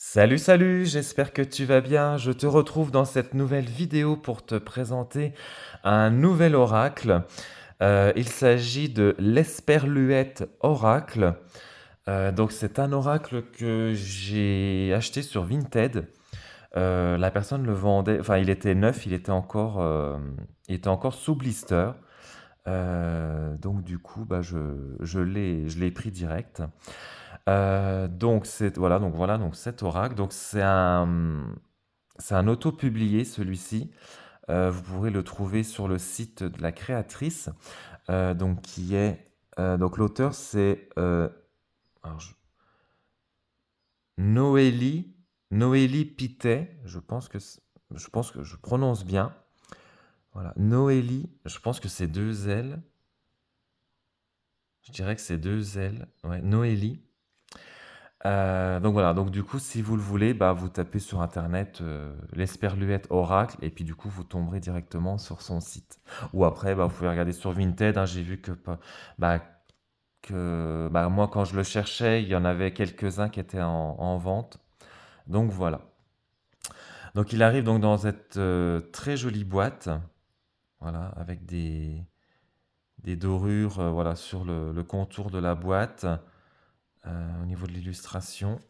Salut, salut, j'espère que tu vas bien. Je te retrouve dans cette nouvelle vidéo pour te présenter un nouvel oracle. Il s'agit de l'Esperluette Oracle. Donc c'est un oracle que j'ai acheté sur Vinted. La personne le vendait, enfin il était neuf, il était encore sous blister. Donc du coup, bah, je l'ai pris direct. Donc cet oracle, donc c'est un auto-publié celui-ci. Vous pourrez le trouver sur le site de la créatrice, donc qui est donc l'auteur c'est alors, Noélie Noélie Pitet. Je pense que je prononce bien. Voilà, Noélie. Je pense que c'est deux L. Je dirais que c'est deux L. Ouais, Noélie. Donc voilà, donc du coup, si vous le voulez, bah, vous tapez sur internet l'Esperluette Oracle et puis du coup, vous tomberez directement sur son site. Ou après, bah, vous pouvez regarder sur Vinted, hein, j'ai vu bah, bah, moi, quand je le cherchais, il y en avait quelques-uns qui étaient en vente. Donc voilà. Donc il arrive donc dans cette très jolie boîte, voilà, avec des dorures voilà, sur le contour de la boîte, au niveau de l'illustration.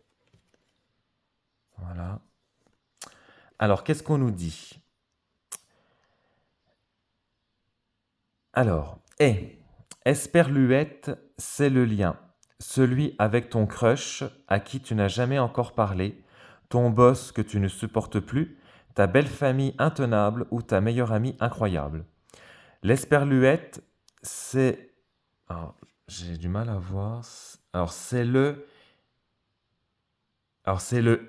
Voilà. Alors, qu'est-ce qu'on nous dit? Alors, Esperluette, c'est le lien. Celui avec ton crush à qui tu n'as jamais encore parlé, ton boss que tu ne supportes plus, ta belle famille intenable ou ta meilleure amie incroyable. L'esperluette, c'est... Alors, j'ai du mal à voir. Alors, c'est le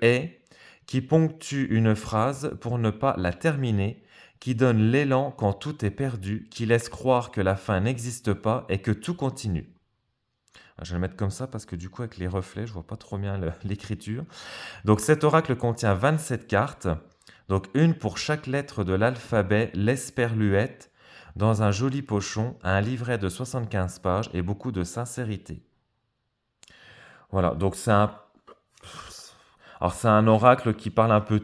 est qui ponctue une phrase pour ne pas la terminer, qui donne l'élan quand tout est perdu, qui laisse croire que la fin n'existe pas et que tout continue. Je vais le mettre comme ça parce que du coup, avec les reflets, je vois pas trop bien l'écriture. Donc, cet oracle contient 27 cartes, donc une pour chaque lettre de l'alphabet, l'esperluette, dans un joli pochon, un livret de 75 pages et beaucoup de sincérité. Voilà, donc c'est un oracle qui parle un peu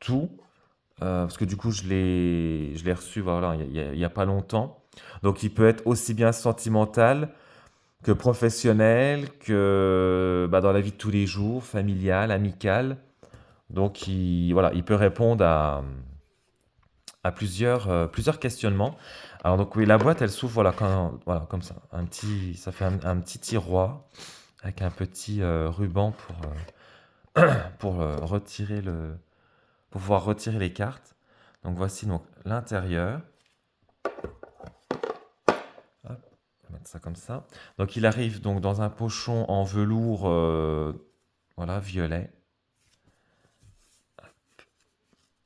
tout, parce que du coup, je l'ai reçu voilà, il y a pas longtemps. Donc, il peut être aussi bien sentimental que professionnel, que bah, dans la vie de tous les jours, familial, amical. Donc, voilà, il peut répondre à plusieurs questionnements. Alors, donc, oui, la boîte, elle s'ouvre voilà, voilà, comme ça. Ça fait un petit tiroir avec un petit ruban pour pouvoir retirer les cartes. Donc, voici donc l'intérieur. Hop, on va mettre ça comme ça. Donc, il arrive donc dans un pochon en velours voilà, violet.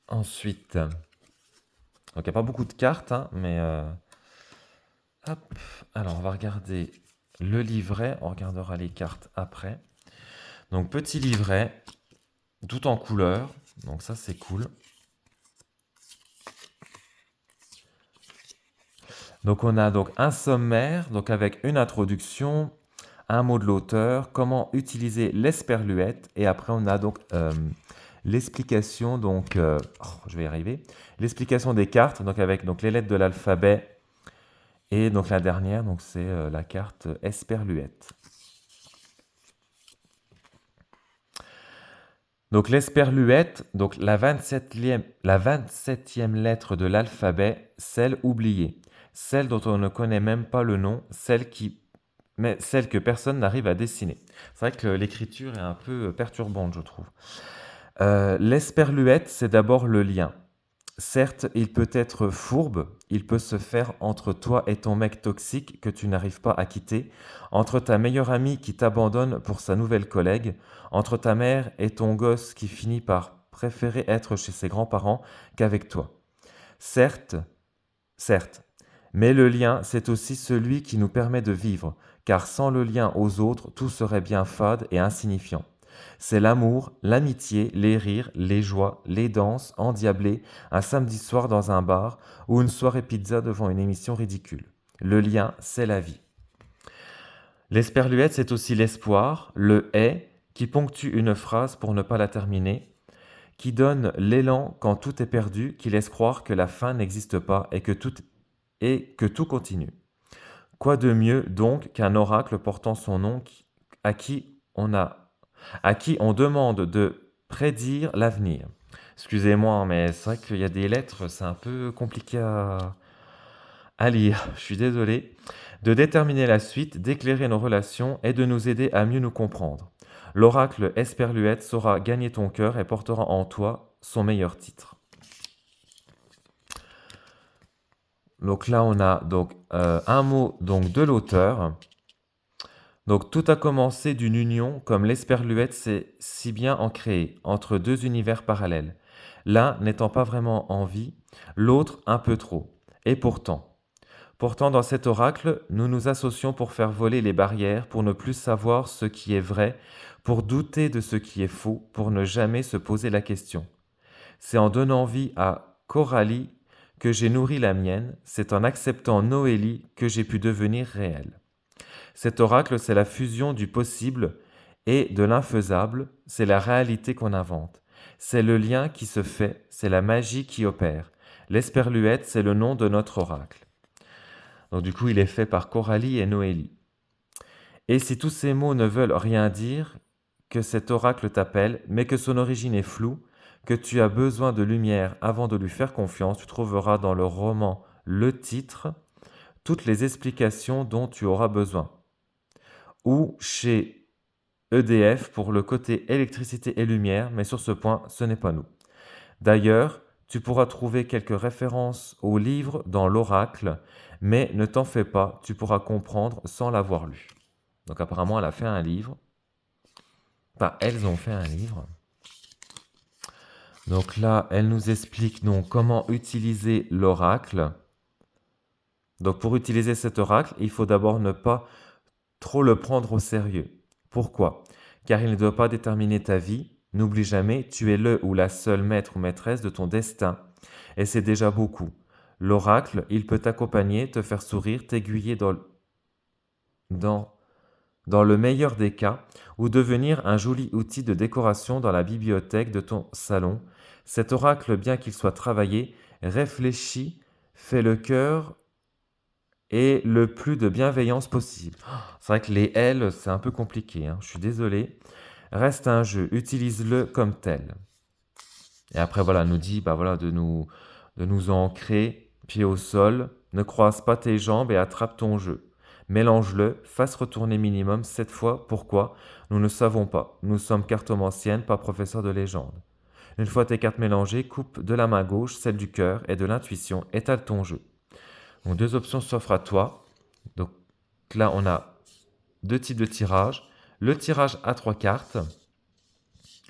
Ensuite, donc il n'y a pas beaucoup de cartes, hein, mais hop. Alors, on va regarder le livret. On regardera les cartes après. Donc, petit livret, tout en couleur. Donc, ça, c'est cool. Donc, on a donc un sommaire, donc avec une introduction, un mot de l'auteur, comment utiliser l'esperluette, et après, on a donc l'explication, donc, je vais y arriver, l'explication des cartes, donc avec donc, les lettres de l'alphabet. Et donc la dernière, donc c'est la carte Esperluette. Donc l'esperluette, donc la 27e lettre de l'alphabet, celle oubliée, celle dont on ne connaît même pas le nom, mais celle que personne n'arrive à dessiner. C'est vrai que l'écriture est un peu perturbante, je trouve. L'esperluette, c'est d'abord le lien. Certes, il peut être fourbe, il peut se faire entre toi et ton mec toxique que tu n'arrives pas à quitter, entre ta meilleure amie qui t'abandonne pour sa nouvelle collègue, entre ta mère et ton gosse qui finit par préférer être chez ses grands-parents qu'avec toi. Certes, certes, mais le lien, c'est aussi celui qui nous permet de vivre, car sans le lien aux autres, tout serait bien fade et insignifiant. C'est l'amour, l'amitié, les rires, les joies, les danses, endiablées, un samedi soir dans un bar ou une soirée pizza devant une émission ridicule. Le lien, c'est la vie. L'esperluette, c'est aussi l'espoir, le est, qui ponctue une phrase pour ne pas la terminer, qui donne l'élan quand tout est perdu, qui laisse croire que la fin n'existe pas et que tout continue. Quoi de mieux donc qu'un oracle portant son nom à qui à qui on demande de prédire l'avenir. Excusez-moi, hein, mais c'est vrai qu'il y a des lettres, c'est un peu compliqué à lire, je suis désolé. De déterminer la suite, d'éclairer nos relations et de nous aider à mieux nous comprendre. L'oracle Esperluette saura gagner ton cœur et portera en toi son meilleur titre. Donc là, on a donc un mot donc de l'auteur. Donc tout a commencé d'une union comme l'esperluette s'est si bien en créé entre deux univers parallèles, l'un n'étant pas vraiment en vie, l'autre un peu trop. Et pourtant dans cet oracle, nous nous associons pour faire voler les barrières, pour ne plus savoir ce qui est vrai, pour douter de ce qui est faux, pour ne jamais se poser la question. C'est en donnant vie à Coralie que j'ai nourri la mienne, c'est en acceptant Noélie que j'ai pu devenir réel. Cet oracle, c'est la fusion du possible et de l'infaisable, c'est la réalité qu'on invente. C'est le lien qui se fait, c'est la magie qui opère. L'esperluette, c'est le nom de notre oracle. Donc du coup, il est fait par Coralie et Noélie. Et si tous ces mots ne veulent rien dire, que cet oracle t'appelle, mais que son origine est floue, que tu as besoin de lumière avant de lui faire confiance, tu trouveras dans le roman Le Titre toutes les explications dont tu auras besoin. Ou chez EDF pour le côté électricité et lumière, mais sur ce point, ce n'est pas nous. D'ailleurs, tu pourras trouver quelques références aux livres dans l'oracle, mais ne t'en fais pas, tu pourras comprendre sans l'avoir lu. Donc apparemment, elle a fait un livre. Enfin, elles ont fait un livre. Donc là, elle nous explique donc comment utiliser l'oracle. Donc pour utiliser cet oracle, il faut d'abord ne pas trop le prendre au sérieux. Pourquoi? Car il ne doit pas déterminer ta vie. N'oublie jamais, tu es le ou la seule maître ou maîtresse de ton destin. Et c'est déjà beaucoup. L'oracle, il peut t'accompagner, te faire sourire, t'aiguiller dans, dans le meilleur des cas, ou devenir un joli outil de décoration dans la bibliothèque de ton salon. Cet oracle, bien qu'il soit travaillé, réfléchi, fait le cœur et le plus de bienveillance possible. C'est vrai que les L, c'est un peu compliqué, hein. Je suis désolé. Reste un jeu, utilise-le comme tel. Et après, voilà, elle nous dit bah, voilà, de nous ancrer, pied au sol, ne croise pas tes jambes et attrape ton jeu. Mélange-le, fasse retourner minimum 7 fois. Pourquoi? Nous ne savons pas. Nous sommes cartomanciennes, pas professeurs de légende. Une fois tes cartes mélangées, coupe de la main gauche, celle du cœur et de l'intuition, étale ton jeu. Donc deux options s'offrent à toi. Donc là, on a deux types de tirage. Le tirage à 3 cartes,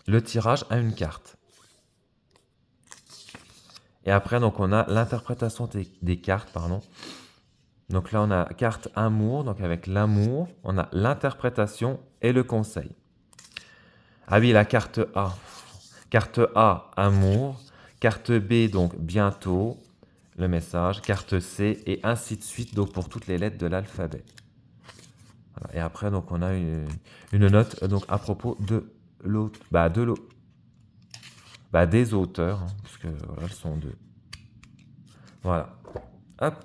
le tirage à une carte. Et après, donc, on a l'interprétation des cartes, pardon. Donc là, on a carte amour, donc avec l'amour, on a l'interprétation et le conseil. Ah oui, la carte A. Carte A, amour. Carte B, donc bientôt, le message. Carte C, et ainsi de suite, donc pour toutes les lettres de l'alphabet. Voilà. Et après, donc, on a une note donc, à propos de l'autre, des auteurs, hein, parce que voilà, elles sont deux. Voilà. Hop.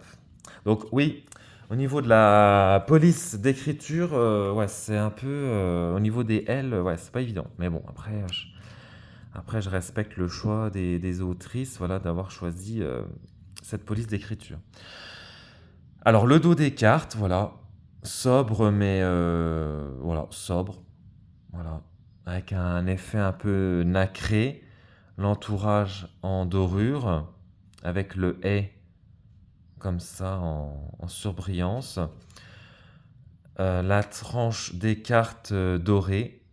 Donc oui, au niveau de la police d'écriture, ouais, c'est un peu au niveau des L, ouais, c'est pas évident. Mais bon, après, je respecte le choix des autrices, voilà, d'avoir choisi cette police d'écriture. Alors le dos des cartes, voilà, sobre, mais voilà, sobre, voilà, avec un effet un peu nacré, l'entourage en dorure, avec le et comme ça en surbrillance. La tranche des cartes dorées.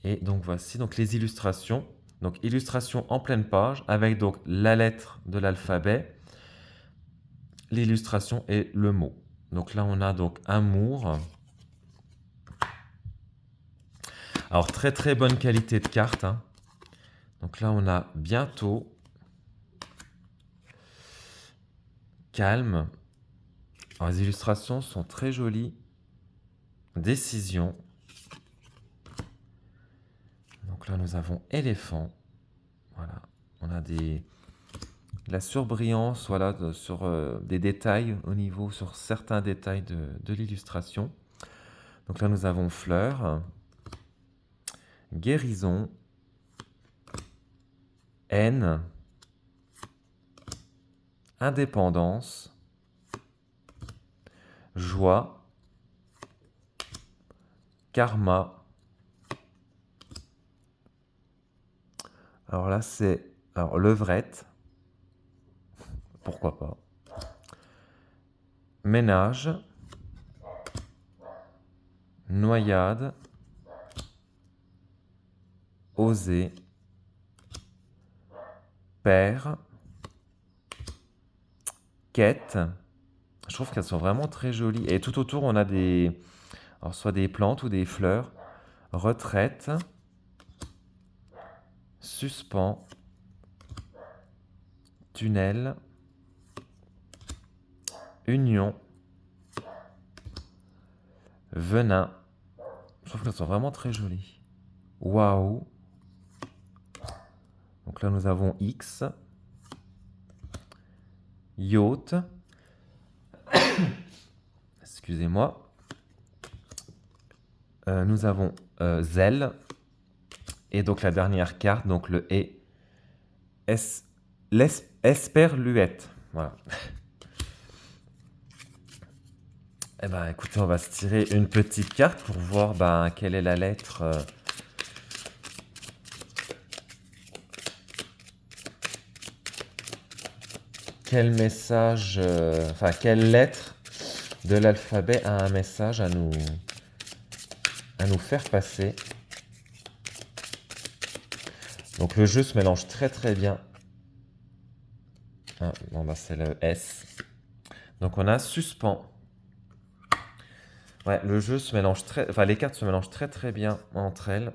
Et donc voici donc les illustrations. Donc illustration en pleine page avec donc la lettre de l'alphabet, l'illustration et le mot. Donc là on a donc amour. Alors très très bonne qualité de carte, hein. Donc là on a bientôt, calme. Alors, les illustrations sont très jolies. Décision. là, nous avons éléphant. Voilà. On a de la surbrillance, voilà, sur des détails au niveau, sur certains détails de l'illustration. Donc là, nous avons fleur, guérison, haine, indépendance, joie, karma. Alors là, c'est levrette, pourquoi pas. Ménage, noyade, oser, père, quête. Je trouve qu'elles sont vraiment très jolies. Et tout autour, on a soit des plantes ou des fleurs. Retraite, suspens, tunnel, union, venin. Je trouve qu'elles sont vraiment très jolies. Waouh. Donc là, nous avons X, yacht, excusez-moi. Nous avons zèle. Et donc la dernière carte, donc le l'esperluette. Voilà. Eh ben, écoutez, on va se tirer une petite carte pour voir quelle est la lettre. Quel message, quelle lettre de l'alphabet a un message à nous faire passer. Donc le jeu se mélange très très bien. Ah, bon, c'est le S. Donc on a suspens. Ouais, le jeu se mélange les cartes se mélangent très très bien entre elles.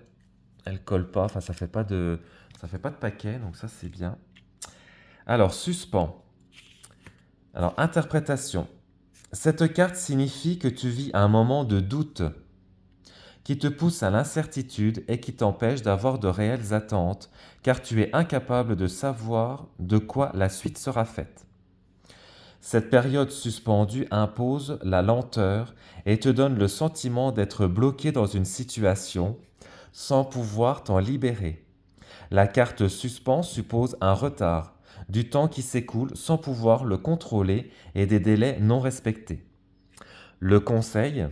Elles collent pas, ça fait pas de paquet, donc ça c'est bien. Alors, suspens. Alors, interprétation. Cette carte signifie que tu vis un moment de doute qui te pousse à l'incertitude et qui t'empêche d'avoir de réelles attentes, car tu es incapable de savoir de quoi la suite sera faite. Cette période suspendue impose la lenteur et te donne le sentiment d'être bloqué dans une situation sans pouvoir t'en libérer. La carte suspens suppose un retard, du temps qui s'écoule sans pouvoir le contrôler et des délais non respectés. Le conseil,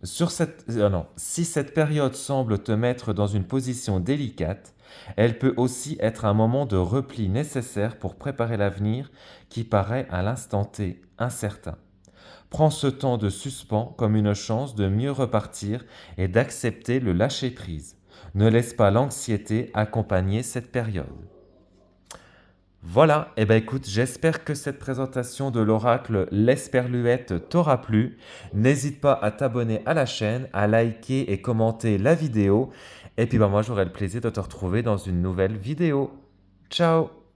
si cette période semble te mettre dans une position délicate, elle peut aussi être un moment de repli nécessaire pour préparer l'avenir qui paraît à l'instant T incertain. Prends ce temps de suspens comme une chance de mieux repartir et d'accepter le lâcher-prise. Ne laisse pas l'anxiété accompagner cette période. Voilà, et écoute, j'espère que cette présentation de l'oracle L'Esperluette t'aura plu. N'hésite pas à t'abonner à la chaîne, à liker et commenter la vidéo. Et puis moi j'aurai le plaisir de te retrouver dans une nouvelle vidéo. Ciao!